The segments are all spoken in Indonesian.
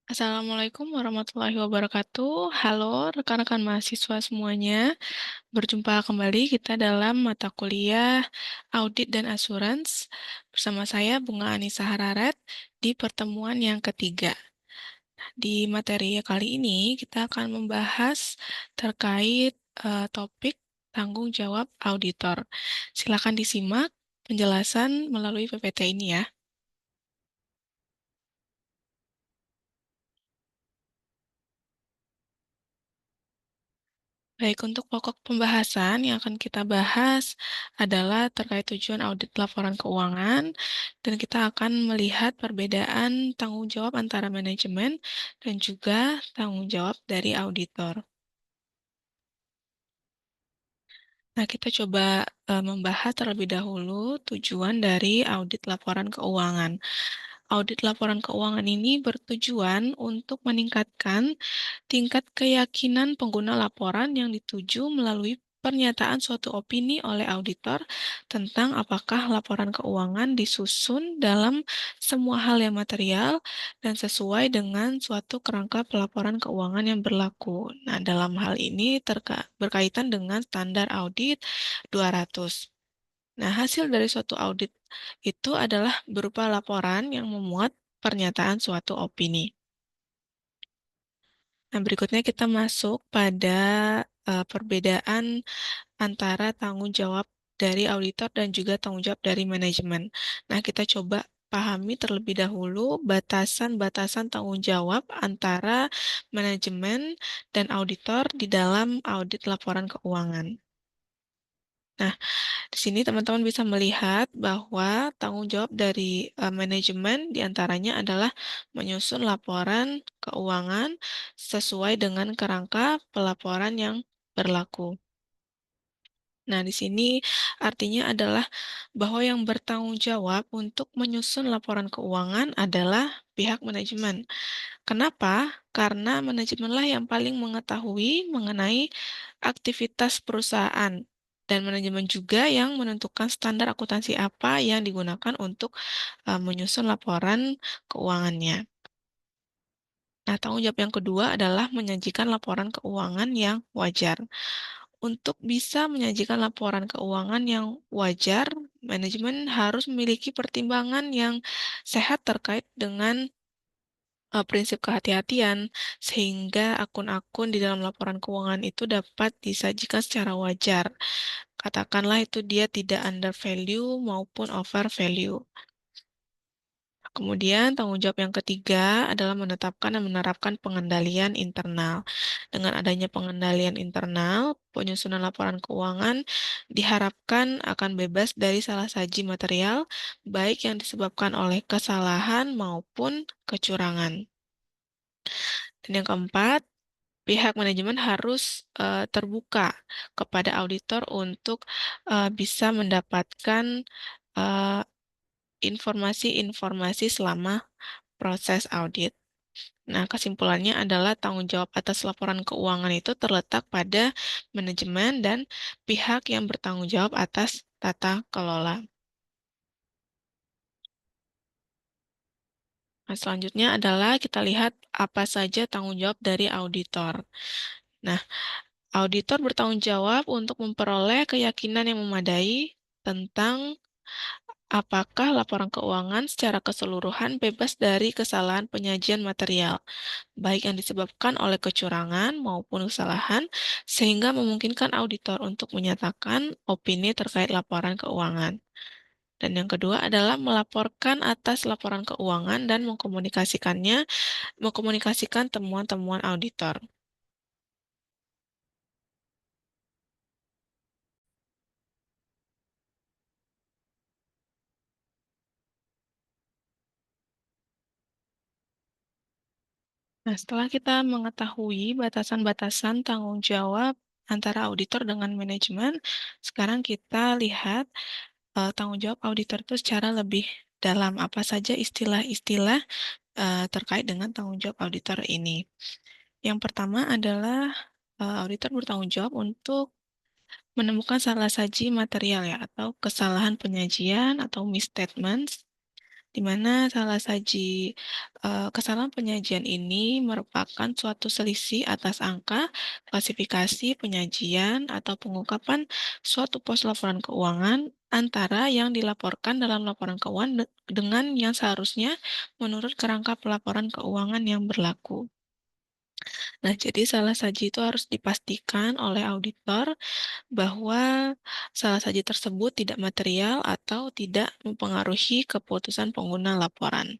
Assalamualaikum warahmatullahi wabarakatuh. Halo rekan-rekan mahasiswa semuanya. Berjumpa kembali kita dalam mata kuliah Audit dan Assurance bersama saya Bunga Anisa Hararet di pertemuan yang ketiga. Di materi kali ini kita akan membahas terkait topik tanggung jawab auditor. Silakan disimak penjelasan melalui PPT ini ya. Baik, untuk pokok pembahasan yang akan kita bahas adalah terkait tujuan audit laporan keuangan, dan kita akan melihat perbedaan tanggung jawab antara manajemen dan juga tanggung jawab dari auditor. Nah, kita coba membahas terlebih dahulu tujuan dari audit laporan keuangan. Audit laporan keuangan ini bertujuan untuk meningkatkan tingkat keyakinan pengguna laporan yang dituju melalui pernyataan suatu opini oleh auditor tentang apakah laporan keuangan disusun dalam semua hal yang material dan sesuai dengan suatu kerangka pelaporan keuangan yang berlaku. Nah, dalam hal ini berkaitan dengan standar audit 200. Nah, hasil dari suatu audit itu adalah berupa laporan yang memuat pernyataan suatu opini. Nah, berikutnya kita masuk pada perbedaan antara tanggung jawab dari auditor dan juga tanggung jawab dari manajemen. Nah, kita coba pahami terlebih dahulu batasan-batasan tanggung jawab antara manajemen dan auditor di dalam audit laporan keuangan. Nah, di sini teman-teman bisa melihat bahwa tanggung jawab dari manajemen diantaranya adalah menyusun laporan keuangan sesuai dengan kerangka pelaporan yang berlaku. Nah, di sini artinya adalah bahwa yang bertanggung jawab untuk menyusun laporan keuangan adalah pihak manajemen. Kenapa? Karena manajemenlah yang paling mengetahui mengenai aktivitas perusahaan, dan manajemen juga yang menentukan standar akuntansi apa yang digunakan untuk menyusun laporan keuangannya. Nah, tanggung jawab yang kedua adalah menyajikan laporan keuangan yang wajar. Untuk bisa menyajikan laporan keuangan yang wajar, manajemen harus memiliki pertimbangan yang sehat terkait dengan prinsip kehati-hatian, sehingga akun-akun di dalam laporan keuangan itu dapat disajikan secara wajar. Katakanlah itu dia tidak under value maupun over value. Kemudian, tanggung jawab yang ketiga adalah menetapkan dan menerapkan pengendalian internal. Dengan adanya pengendalian internal, penyusunan laporan keuangan diharapkan akan bebas dari salah saji material, baik yang disebabkan oleh kesalahan maupun kecurangan. Dan yang keempat, pihak manajemen harus terbuka kepada auditor untuk bisa mendapatkan eh, informasi-informasi selama proses audit. Nah, kesimpulannya adalah tanggung jawab atas laporan keuangan itu terletak pada manajemen dan pihak yang bertanggung jawab atas tata kelola. Nah, selanjutnya adalah kita lihat apa saja tanggung jawab dari auditor. Nah, auditor bertanggung jawab untuk memperoleh keyakinan yang memadai tentang apakah laporan keuangan secara keseluruhan bebas dari kesalahan penyajian material, baik yang disebabkan oleh kecurangan maupun kesalahan, sehingga memungkinkan auditor untuk menyatakan opini terkait laporan keuangan. Dan yang kedua adalah melaporkan atas laporan keuangan dan mengkomunikasikan temuan-temuan auditor. Nah, setelah kita mengetahui batasan-batasan tanggung jawab antara auditor dengan manajemen, sekarang kita lihat tanggung jawab auditor itu secara lebih dalam. Apa saja istilah-istilah terkait dengan tanggung jawab auditor ini. Yang pertama adalah auditor bertanggung jawab untuk menemukan salah saji material ya, atau kesalahan penyajian atau misstatements di mana kesalahan penyajian ini merupakan suatu selisih atas angka, klasifikasi penyajian, atau pengungkapan suatu pos laporan keuangan antara yang dilaporkan dalam laporan keuangan dengan yang seharusnya menurut kerangka pelaporan keuangan yang berlaku. Nah, jadi salah saji itu harus dipastikan oleh auditor bahwa salah saji tersebut tidak material atau tidak mempengaruhi keputusan pengguna laporan.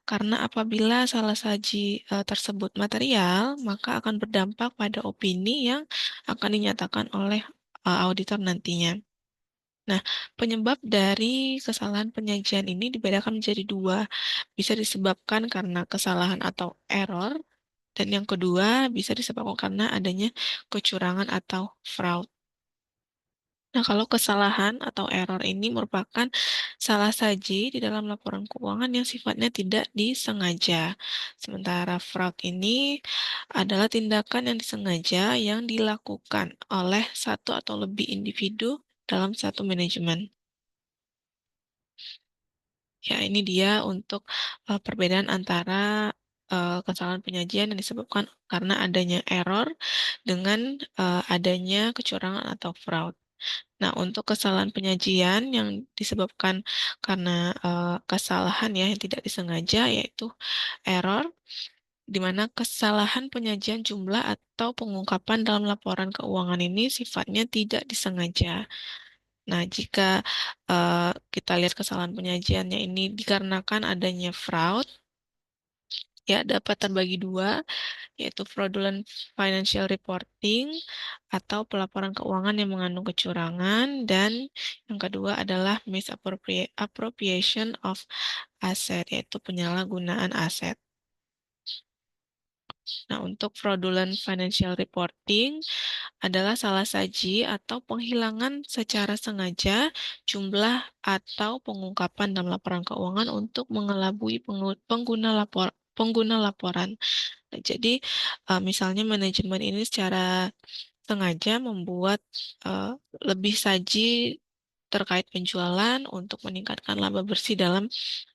Karena apabila salah saji tersebut material, maka akan berdampak pada opini yang akan dinyatakan oleh auditor nantinya. Nah, penyebab dari kesalahan penyajian ini dibedakan menjadi dua. Bisa disebabkan karena kesalahan atau error, dan yang kedua bisa disebabkan karena adanya kecurangan atau fraud. Nah, kalau kesalahan atau error ini merupakan salah saji di dalam laporan keuangan yang sifatnya tidak disengaja. Sementara fraud ini adalah tindakan yang disengaja yang dilakukan oleh satu atau lebih individu dalam satu manajemen. Ya, ini dia untuk perbedaan antara kesalahan penyajian yang disebabkan karena adanya error dengan adanya kecurangan atau fraud. Nah, untuk kesalahan penyajian yang disebabkan karena kesalahan ya yang tidak disengaja, yaitu error, di mana kesalahan penyajian jumlah atau pengungkapan dalam laporan keuangan ini sifatnya tidak disengaja. Nah, jika kita lihat kesalahan penyajiannya ini dikarenakan adanya fraud, ya dapat terbagi dua, yaitu fraudulent financial reporting atau pelaporan keuangan yang mengandung kecurangan, dan yang kedua adalah misappropriation of asset, yaitu penyalahgunaan aset. Nah, untuk fraudulent financial reporting adalah salah saji atau penghilangan secara sengaja jumlah atau pengungkapan dalam laporan keuangan untuk mengelabui pengguna laporan. Nah, jadi, misalnya manajemen ini secara sengaja membuat eee, lebih saji terkait penjualan untuk meningkatkan laba bersih dalam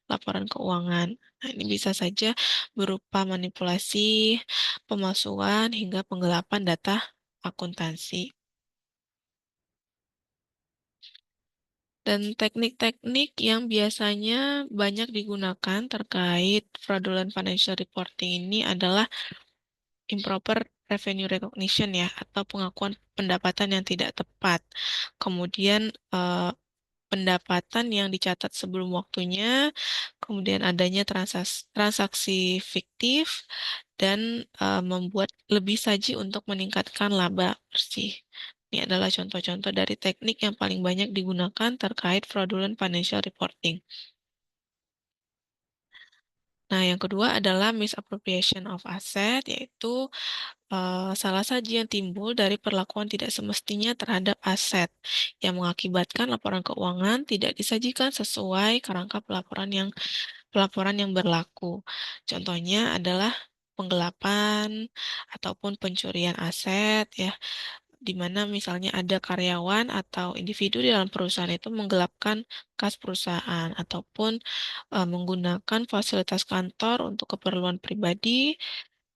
laporan keuangan. Nah, ini bisa saja berupa manipulasi, pemalsuan, hingga penggelapan data akuntansi. Dan teknik-teknik yang biasanya banyak digunakan terkait fraudulent financial reporting ini adalah improper revenue recognition ya, atau pengakuan pendapatan yang tidak tepat. Kemudian pendapatan yang dicatat sebelum waktunya, kemudian adanya transaksi fiktif, dan membuat lebih saji untuk meningkatkan laba bersih. Ini adalah contoh-contoh dari teknik yang paling banyak digunakan terkait fraudulent financial reporting. Nah, yang kedua adalah misappropriation of asset, yaitu salah saji yang timbul dari perlakuan tidak semestinya terhadap aset, yang mengakibatkan laporan keuangan tidak disajikan sesuai kerangka pelaporan yang berlaku. Contohnya adalah penggelapan ataupun pencurian aset ya, di mana misalnya ada karyawan atau individu di dalam perusahaan itu menggelapkan kas perusahaan ataupun menggunakan fasilitas kantor untuk keperluan pribadi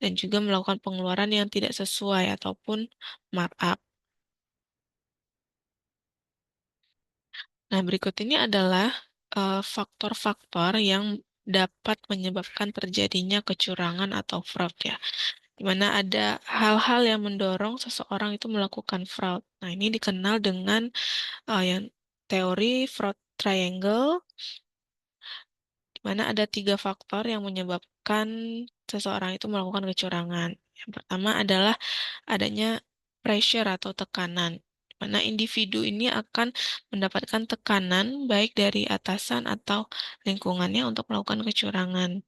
dan juga melakukan pengeluaran yang tidak sesuai ataupun markup. Nah, berikut ini adalah faktor-faktor yang dapat menyebabkan terjadinya kecurangan atau fraud ya, di mana ada hal-hal yang mendorong seseorang itu melakukan fraud. Nah, ini dikenal dengan yang teori fraud triangle, di mana ada 3 faktor yang menyebabkan seseorang itu melakukan kecurangan. Yang pertama adalah adanya pressure atau tekanan, di mana individu ini akan mendapatkan tekanan baik dari atasan atau lingkungannya untuk melakukan kecurangan.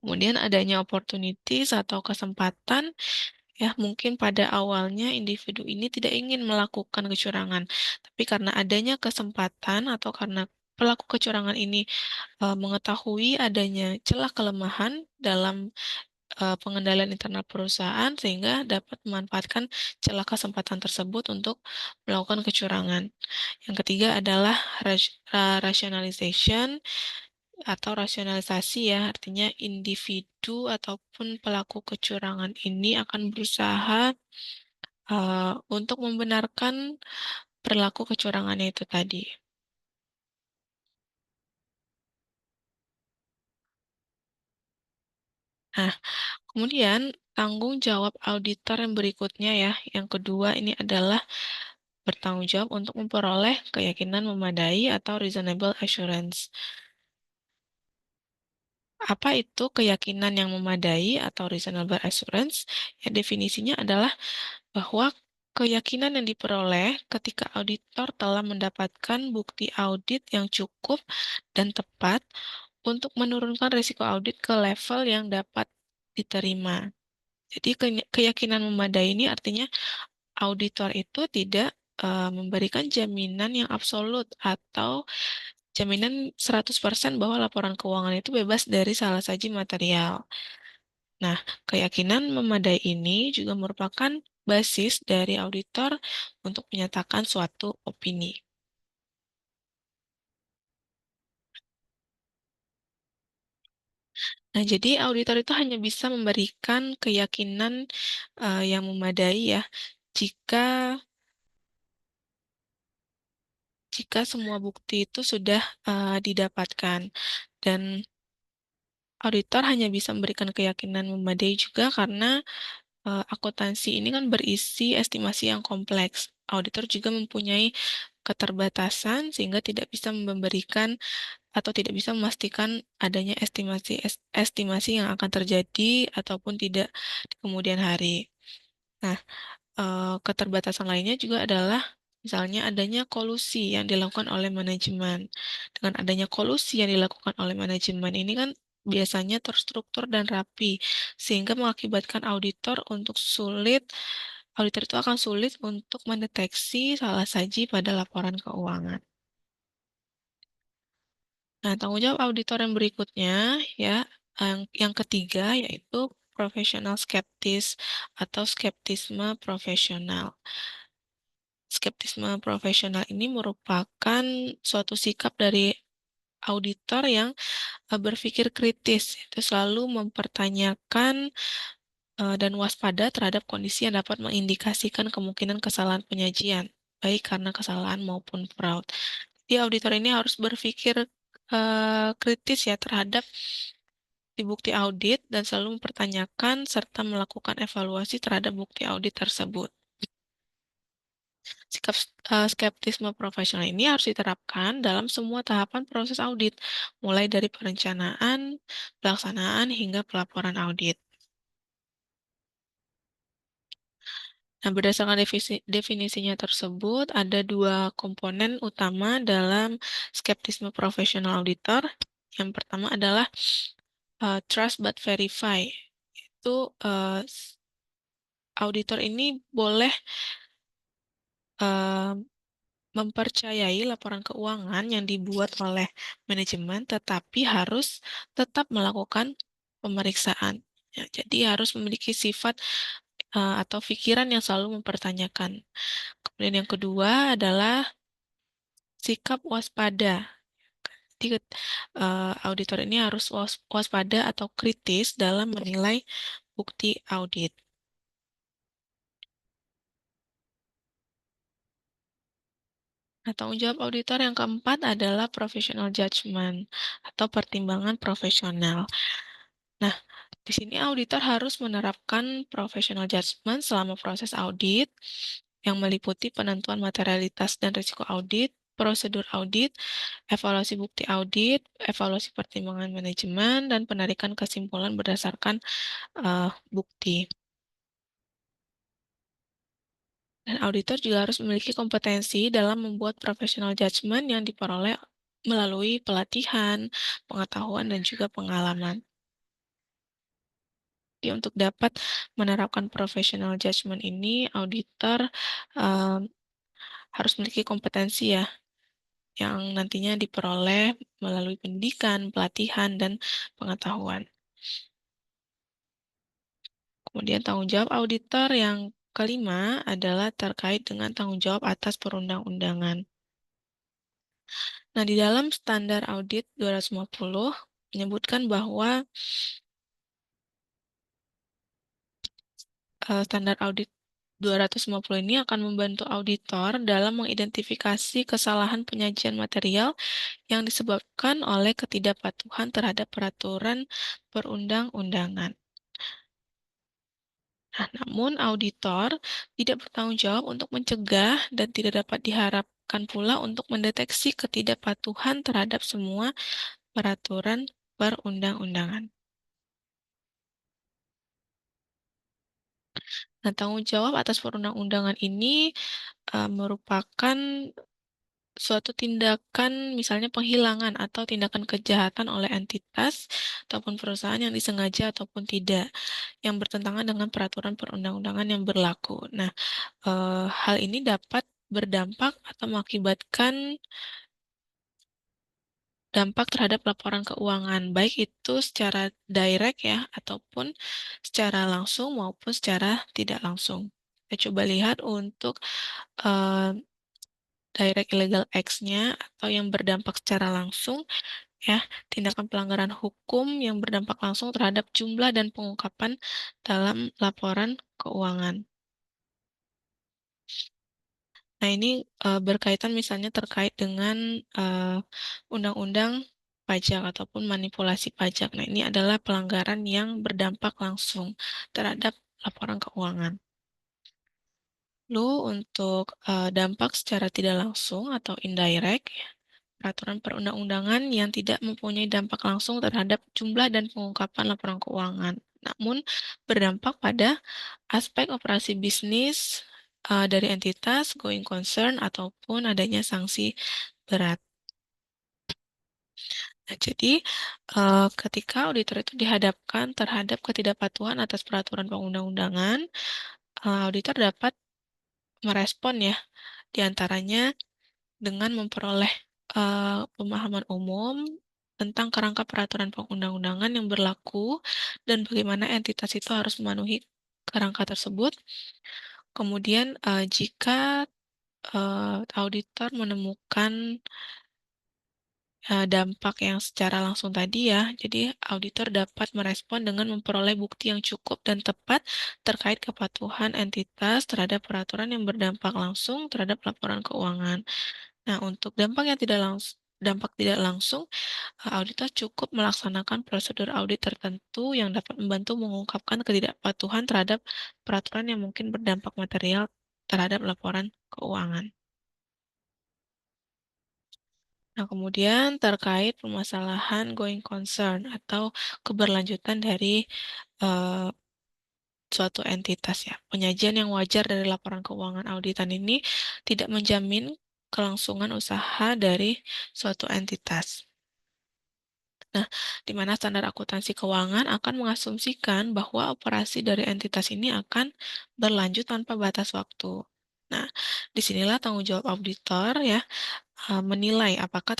Kemudian adanya opportunities atau kesempatan, ya mungkin pada awalnya individu ini tidak ingin melakukan kecurangan, tapi karena adanya kesempatan atau karena pelaku kecurangan ini mengetahui adanya celah kelemahan dalam pengendalian internal perusahaan sehingga dapat memanfaatkan celah kesempatan tersebut untuk melakukan kecurangan. Yang ketiga adalah rationalization, atau rasionalisasi ya, artinya individu ataupun pelaku kecurangan ini akan berusaha, untuk membenarkan perilaku kecurangannya itu tadi. Nah, kemudian tanggung jawab auditor yang berikutnya ya, yang kedua ini adalah bertanggung jawab untuk memperoleh keyakinan memadai atau reasonable assurance. Apa itu keyakinan yang memadai atau reasonable assurance? Ya, definisinya adalah bahwa keyakinan yang diperoleh ketika auditor telah mendapatkan bukti audit yang cukup dan tepat untuk menurunkan risiko audit ke level yang dapat diterima. Jadi keyakinan memadai ini artinya auditor itu tidak memberikan jaminan yang absolut atau jaminan 100% bahwa laporan keuangan itu bebas dari salah saji material. Nah, keyakinan memadai ini juga merupakan basis dari auditor untuk menyatakan suatu opini. Nah, jadi auditor itu hanya bisa memberikan keyakinan yang memadai ya jika jika semua bukti itu sudah didapatkan, dan auditor hanya bisa memberikan keyakinan memadai juga karena akuntansi ini kan berisi estimasi yang kompleks. Auditor juga mempunyai keterbatasan sehingga tidak bisa memberikan atau tidak bisa memastikan adanya estimasi yang akan terjadi ataupun tidak di kemudian hari. Nah, keterbatasan lainnya juga adalah misalnya adanya kolusi yang dilakukan oleh manajemen. Dengan adanya kolusi yang dilakukan oleh manajemen ini kan biasanya terstruktur dan rapi, sehingga mengakibatkan auditor itu akan sulit untuk mendeteksi salah saji pada laporan keuangan. Nah, tanggung jawab auditor yang berikutnya ya, yang ketiga yaitu profesional skeptis atau skeptisme profesional. Skeptisme profesional ini merupakan suatu sikap dari auditor yang berpikir kritis, itu selalu mempertanyakan dan waspada terhadap kondisi yang dapat mengindikasikan kemungkinan kesalahan penyajian, baik karena kesalahan maupun fraud. Jadi auditor ini harus berpikir kritis ya terhadap bukti audit dan selalu mempertanyakan serta melakukan evaluasi terhadap bukti audit tersebut. Sikap skeptisme profesional ini harus diterapkan dalam semua tahapan proses audit, mulai dari perencanaan, pelaksanaan, hingga pelaporan audit. Nah, berdasarkan definisinya tersebut, ada dua komponen utama dalam skeptisme profesional auditor. Yang pertama adalah trust but verify. Itu auditor ini boleh eh, mempercayai laporan keuangan yang dibuat oleh manajemen, tetapi harus tetap melakukan pemeriksaan. Ya, jadi harus memiliki sifat atau pikiran yang selalu mempertanyakan. Kemudian yang kedua adalah sikap waspada. Jadi, auditor ini harus waspada atau kritis dalam menilai bukti audit. Nah, tanggung jawab auditor yang keempat adalah professional judgment atau pertimbangan profesional. Nah, di sini auditor harus menerapkan professional judgment selama proses audit yang meliputi penentuan materialitas dan risiko audit, prosedur audit, evaluasi bukti audit, evaluasi pertimbangan manajemen, dan penarikan kesimpulan berdasarkan bukti. Dan auditor juga harus memiliki kompetensi dalam membuat professional judgment yang diperoleh melalui pelatihan, pengetahuan, dan juga pengalaman. Jadi untuk dapat menerapkan professional judgment ini, auditor um, harus memiliki kompetensi ya, yang nantinya diperoleh melalui pendidikan, pelatihan, dan pengetahuan. Kemudian tanggung jawab auditor yang kelima adalah terkait dengan tanggung jawab atas perundang-undangan. Nah, di dalam standar audit 250 menyebutkan bahwa standar audit 250 ini akan membantu auditor dalam mengidentifikasi kesalahan penyajian material yang disebabkan oleh ketidakpatuhan terhadap peraturan perundang-undangan. Nah, namun auditor tidak bertanggung jawab untuk mencegah dan tidak dapat diharapkan pula untuk mendeteksi ketidakpatuhan terhadap semua peraturan perundang-undangan. Nah, tanggung jawab atas perundang-undangan ini merupakan suatu tindakan, misalnya penghilangan atau tindakan kejahatan oleh entitas ataupun perusahaan yang disengaja ataupun tidak, yang bertentangan dengan peraturan perundang-undangan yang berlaku. Nah, hal ini dapat berdampak atau mengakibatkan dampak terhadap laporan keuangan, baik itu secara direct ya, ataupun secara langsung maupun secara tidak langsung. Kita coba lihat untuk eee, direct illegal acts-nya atau yang berdampak secara langsung ya, tindakan pelanggaran hukum yang berdampak langsung terhadap jumlah dan pengungkapan dalam laporan keuangan. Nah, ini, berkaitan misalnya terkait dengan, undang-undang pajak ataupun manipulasi pajak. Nah, ini adalah pelanggaran yang berdampak langsung terhadap laporan keuangan. Lalu untuk, dampak secara tidak langsung atau indirect ya, peraturan perundang-undangan yang tidak mempunyai dampak langsung terhadap jumlah dan pengungkapan laporan keuangan, namun berdampak pada aspek operasi bisnis, dari entitas, going concern, ataupun adanya sanksi berat. Nah, jadi, ketika auditor itu dihadapkan terhadap ketidakpatuhan atas peraturan perundang-undangan, auditor dapat merespon ya, di antaranya dengan memperoleh, pemahaman umum tentang kerangka peraturan perundang-undangan yang berlaku dan bagaimana entitas itu harus memenuhi kerangka tersebut. Kemudian, jika, auditor menemukan, dampak yang secara langsung tadi ya, jadi auditor dapat merespon dengan memperoleh bukti yang cukup dan tepat terkait kepatuhan entitas terhadap peraturan yang berdampak langsung terhadap laporan keuangan. Nah, untuk dampak tidak langsung, auditor cukup melaksanakan prosedur audit tertentu yang dapat membantu mengungkapkan ketidakpatuhan terhadap peraturan yang mungkin berdampak material terhadap laporan keuangan. Nah, kemudian terkait permasalahan going concern atau keberlanjutan dari eh, suatu entitas ya. Penyajian yang wajar dari laporan keuangan auditan ini tidak menjamin kelangsungan usaha dari suatu entitas. Nah, di mana standar akuntansi keuangan akan mengasumsikan bahwa operasi dari entitas ini akan berlanjut tanpa batas waktu. Nah, disinilah tanggung jawab auditor ya, menilai apakah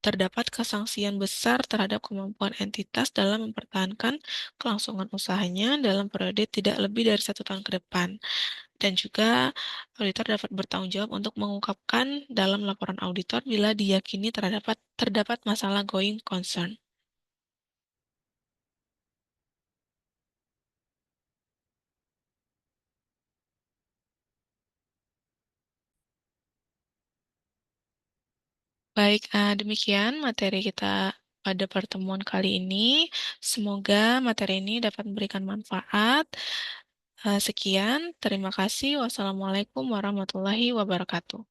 terdapat kesangsian besar terhadap kemampuan entitas dalam mempertahankan kelangsungan usahanya dalam periode tidak lebih dari 1 tahun ke depan. Dan juga auditor dapat bertanggung jawab untuk mengungkapkan dalam laporan auditor bila diyakini terdapat masalah going concern. Baik, demikian materi kita pada pertemuan kali ini. Semoga materi ini dapat memberikan manfaat. Sekian, terima kasih. Wassalamualaikum warahmatullahi wabarakatuh.